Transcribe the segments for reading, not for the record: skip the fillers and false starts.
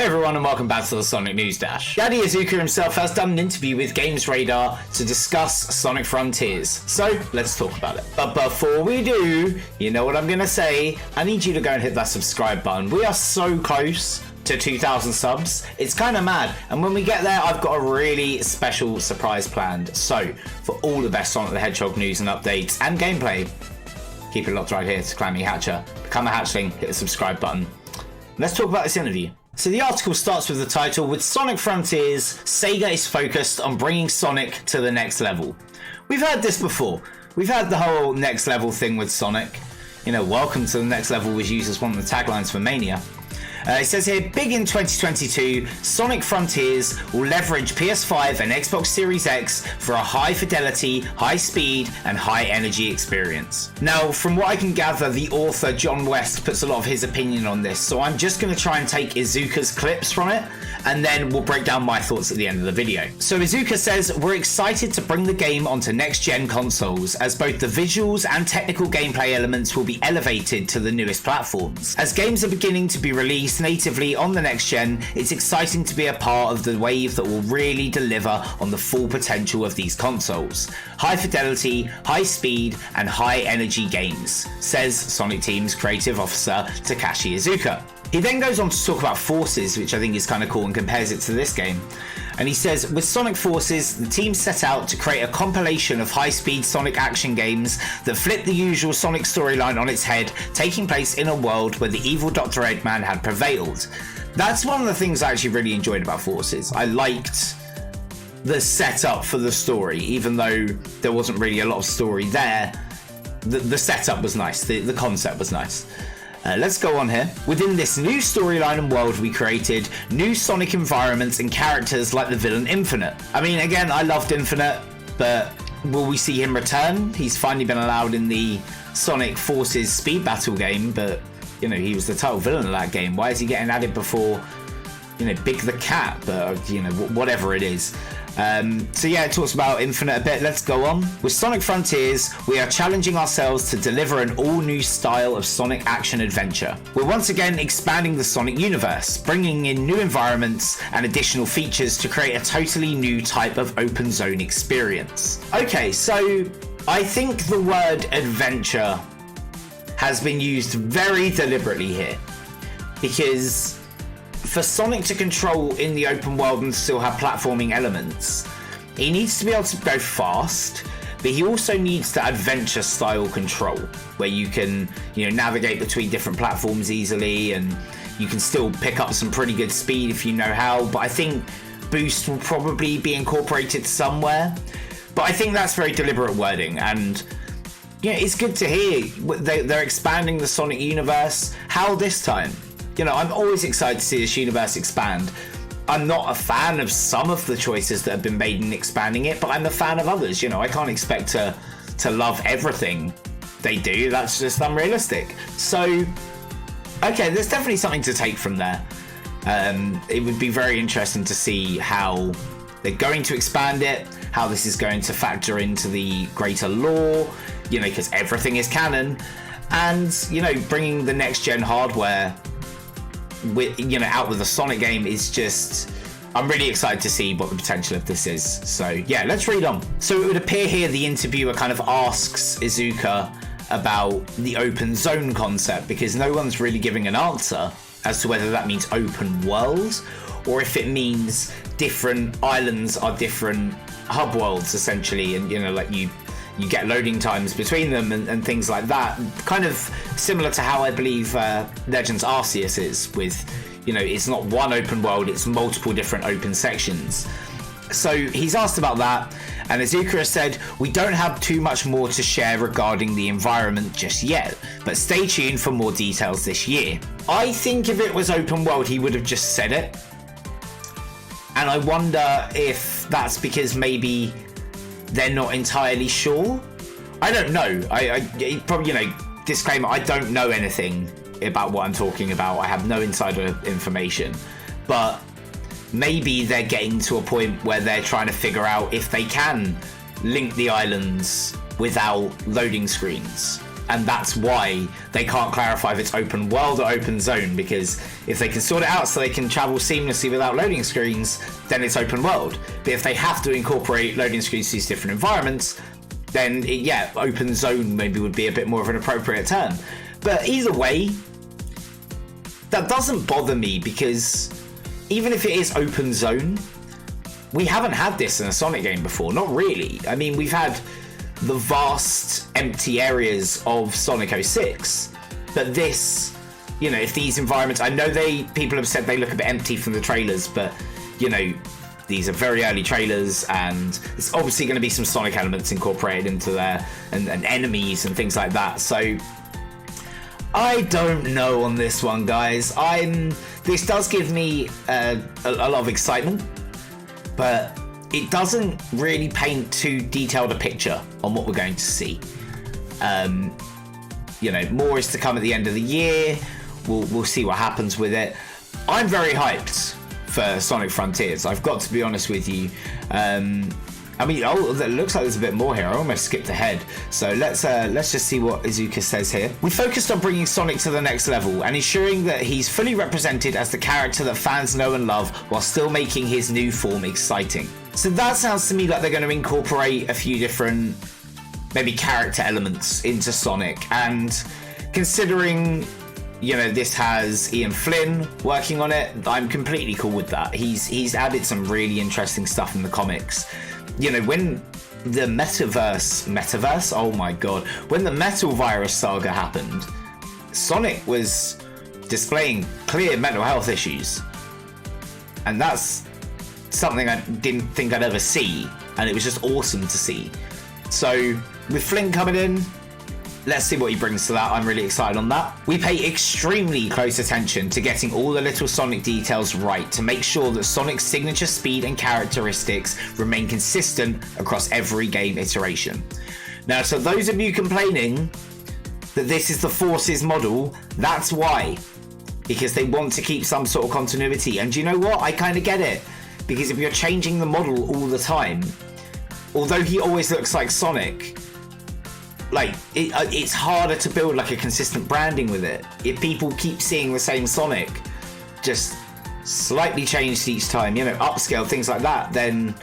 everyone and welcome back to the Sonic News Dash. Daddy Iizuka himself has done an interview with Games Radar to discuss Sonic Frontiers, so let's talk about it. But before we do, you know what I'm gonna say, I need you to go and hit that subscribe button. We are so close to 2,000 subs, it's kind of mad, and when we get there I've got a really special surprise planned. So for all the best Sonic the Hedgehog news and updates and gameplay, keep it locked right here to calamityhatcher, become a hatchling, hit the subscribe button. Let's talk about this interview. So the article starts with the title, "With Sonic Frontiers, Sega is focused on bringing Sonic to the next level." We've heard this before. We've had the whole next level thing with Sonic. You know, welcome to the next level was used as one of the taglines for Mania. It says here, big in 2022, Sonic Frontiers will leverage PS5 and Xbox Series X for a high fidelity, high speed, and high energy experience. Now, from what I can gather, the author John West puts a lot of his opinion on this, so I'm just going to try and take Iizuka's clips from it, and then we'll break down my thoughts at the end of the video. So Iizuka says, "We're excited to bring the game onto next-gen consoles, as both the visuals and technical gameplay elements will be elevated to the newest platforms. As games are beginning to be released natively on the next gen, it's exciting to be a part of the wave that will really deliver on the full potential of these consoles. High fidelity, high speed, and high energy games," says Sonic Team's creative officer Takashi Iizuka. He then goes on to talk about Forces, which I think is kind of cool, and compares it to this game. And he says, "With Sonic Forces, the team set out to create a compilation of high-speed Sonic action games that flip the usual Sonic storyline on its head, taking place in a world where the evil Dr. Eggman had prevailed." That's one of the things I actually really enjoyed about Forces. I liked the setup for the story, even though there wasn't really a lot of story there. The setup was nice, the concept was nice. Let's go on here. "Within this new storyline and world we created, new Sonic environments and characters like the villain Infinite." I mean, again, I loved Infinite, but will we see him return? He's finally been allowed in the Sonic Forces speed battle game, but, you know, he was the title villain of that game. Why is he getting added before, you know, Big the Cat, but, you know, whatever it is. So yeah, it talks about Infinite a bit. Let's go on. "With Sonic Frontiers, we are challenging ourselves to deliver an all-new style of Sonic action adventure. We're once again expanding the Sonic universe, bringing in new environments and additional features to create a totally new type of open zone experience." Okay, so I think the word adventure has been used very deliberately here, because for Sonic to control in the open world and still have platforming elements, he needs to be able to go fast, but he also needs that adventure style control where you can, you know, navigate between different platforms easily, and you can still pick up some pretty good speed if you know how. But I think boost will probably be incorporated somewhere, but I think that's very deliberate wording, and yeah, it's good to hear they're expanding the Sonic universe. How this time? You know, I'm always excited to see this universe expand. I'm not a fan of some of the choices that have been made in expanding it, but I'm a fan of others. You know, I can't expect to love everything they do. That's just unrealistic. So, okay, there's definitely something to take from there. It would be very interesting to see how they're going to expand it, how this is going to factor into the greater lore, you know, because everything is canon, and, you know, bringing the next gen hardware with, you know, out with a Sonic game is just, I'm really excited to see what the potential of this is. So yeah, let's read on. So it would appear here the interviewer kind of asks Iizuka about the open zone concept, because no one's really giving an answer as to whether that means open world or if it means different islands are different hub worlds essentially, and, you know, like you get loading times between them and things like that, kind of similar to how I believe Legends Arceus is, with, you know, it's not one open world, it's multiple different open sections. So he's asked about that, and Iizuka has said, "We don't have too much more to share regarding the environment just yet, but stay tuned for more details this year." I think if it was open world, he would have just said it, and I wonder if that's because maybe they're not entirely sure. I don't know. I probably, you know, disclaimer, I don't know anything about what I'm talking about. I have no insider information, but maybe they're getting to a point where they're trying to figure out if they can link the islands without loading screens. And that's why they can't clarify if it's open world or open zone, because if they can sort it out so they can travel seamlessly without loading screens, then it's open world. But if they have to incorporate loading screens to these different environments, then open zone maybe would be a bit more of an appropriate term. But either way, that doesn't bother me, because even if it is open zone, we haven't had this in a Sonic game before. Not really. I mean, we've had the vast empty areas of Sonic 06, but this, you know, if these environments, I know people have said they look a bit empty from the trailers, but you know, these are very early trailers, and it's obviously going to be some Sonic elements incorporated into there, and enemies and things like that. So I don't know on this one, guys. This does give me a lot of excitement, but it doesn't really paint too detailed a picture on what we're going to see. You know, more is to come at the end of the year. We'll see what happens with it. I'm very hyped for Sonic Frontiers. I've got to be honest with you. I mean, it looks like there's a bit more here. I almost skipped ahead. So let's just see what Iizuka says here. We focused on bringing Sonic to the next level and ensuring that he's fully represented as the character that fans know and love, while still making his new form exciting. So that sounds to me like they're going to incorporate a few different, maybe character elements into Sonic. And considering, you know, this has Ian Flynn working on it, I'm completely cool with that. He's added some really interesting stuff in the comics. You know, when the metaverse, oh my god, when the Metal Virus saga happened, Sonic was displaying clear mental health issues. And that's something I didn't think I'd ever see, and it was just awesome to see. So with Flynn coming in, let's see what he brings to that. I'm really excited on that. We pay extremely close attention to getting all the little Sonic details right to make sure that Sonic's signature speed and characteristics remain consistent across every game iteration. Now, so those of you complaining that this is the Forces model, that's why. Because they want to keep some sort of continuity. And you know what? I kind of get it. Because if you're changing the model all the time, although he always looks like Sonic, like it's harder to build like a consistent branding with it. If people keep seeing the same Sonic, just slightly changed each time, you know, upscale, things like that, then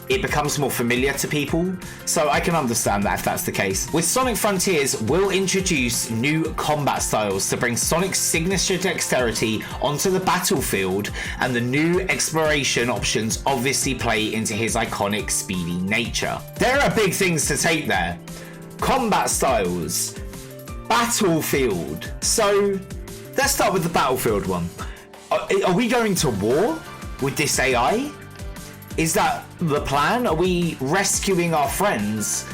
it becomes more familiar to people. So I can understand that if that's the case. With Sonic Frontiers, we'll introduce new combat styles to bring Sonic's signature dexterity onto the battlefield, and the new exploration options obviously play into his iconic speedy nature. There are big things to take there. Combat styles, battlefield. So let's start with the battlefield one. Are we going to war with this AI? Is that the plan? Are we rescuing our friends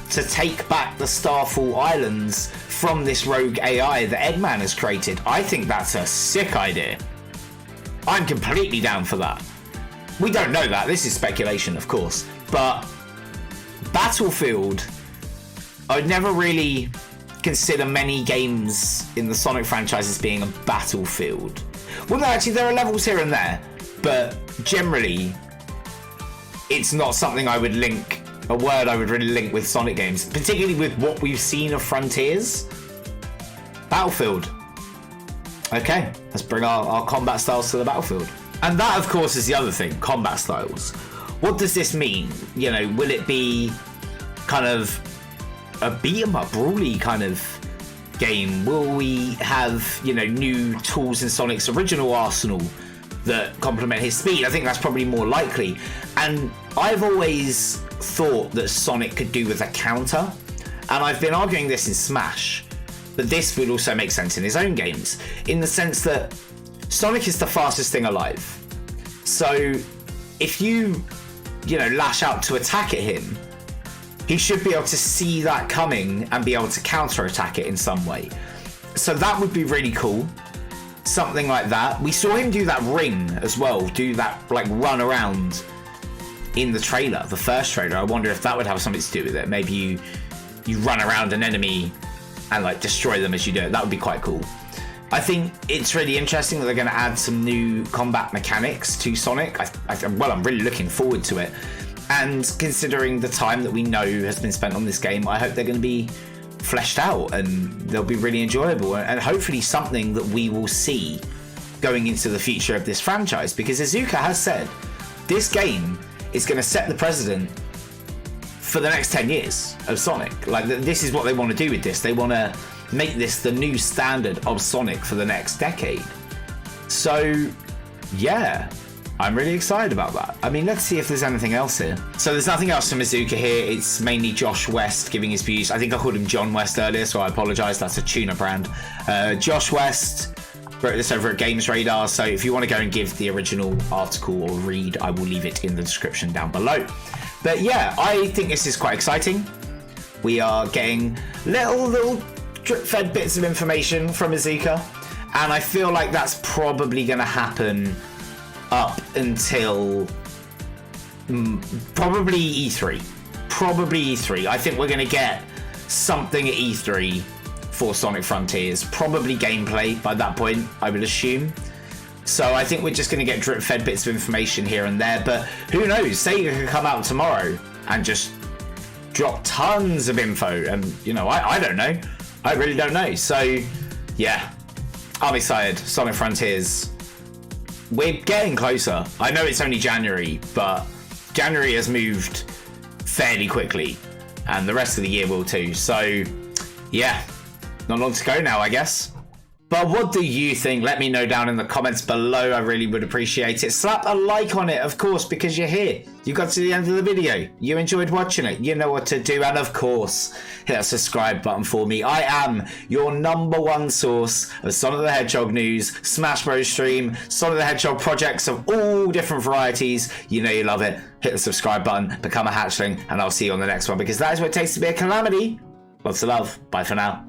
to take back the Starfall Islands from this rogue AI that Eggman has created? I think that's a sick idea. I'm completely down for that. We don't know that. This is speculation, of course. But Battlefield, I'd never really consider many games in the Sonic franchise as being a battlefield. Well, no, actually, there are levels here and there. But generally, it's not something I would link, a word I would really link with Sonic games, particularly with what we've seen of Frontiers. Battlefield. Okay, let's bring our combat styles to the battlefield. And that, of course, is the other thing, combat styles. What does this mean? You know, will it be kind of a beat-em-up, brawly kind of game? Will we have, you know, new tools in Sonic's original arsenal that complement his speed? I think that's probably more likely. And I've always thought that Sonic could do with a counter, and I've been arguing this in Smash, but this would also make sense in his own games, in the sense that Sonic is the fastest thing alive. So if you know, lash out to attack at him, he should be able to see that coming and be able to counter-attack it in some way. So that would be really cool. Something like that. We saw him do that ring as well, do that like run around in the trailer, the first trailer. I wonder if that would have something to do with it. Maybe you run around an enemy and like destroy them as you do it. That would be quite cool. I think it's really interesting that they're going to add some new combat mechanics to Sonic. Well, I'm really looking forward to it. And considering the time that we know has been spent on this game, I hope they're going to be fleshed out, and they'll be really enjoyable, and hopefully something that we will see going into the future of this franchise, because Iizuka has said this game is going to set the precedent for the next 10 years of Sonic. Like, this is what they want to do with this. They want to make this the new standard of Sonic for the next decade. So yeah, I'm really excited about that. I mean, let's see if there's anything else here. So there's nothing else from Iizuka here. It's mainly Josh West giving his views. I think I called him John West earlier, so I apologize. That's a tuna brand. Josh West wrote this over at Games Radar, so if you want to go and give the original article or read, I will leave it in the description down below. But yeah, I think this is quite exciting. We are getting little drip-fed bits of information from Iizuka, and I feel like that's probably going to happen up until probably E3. Probably E3. I think we're going to get something at E3 for Sonic Frontiers, probably gameplay by that point, I would assume. So I think we're just going to get drip-fed bits of information here and there, but who knows? Sega could come out tomorrow and just drop tons of info, and you know, I don't know. I really don't know. So yeah, I'm excited. Sonic Frontiers. We're getting closer. I know it's only January, but January has moved fairly quickly, and the rest of the year will too. So yeah, not long to go now, I guess. But what do you think? Let me know down in the comments below. I really would appreciate it. Slap a like on it, of course, because you're here. You got to the end of the video. You enjoyed watching it. You know what to do. And of course, hit that subscribe button for me. I am your #1 source of Sonic the Hedgehog news, Smash Bros stream, Sonic the Hedgehog projects of all different varieties. You know you love it. Hit the subscribe button, become a hatchling, and I'll see you on the next one, because that is what it takes to be a calamity. Lots of love. Bye for now.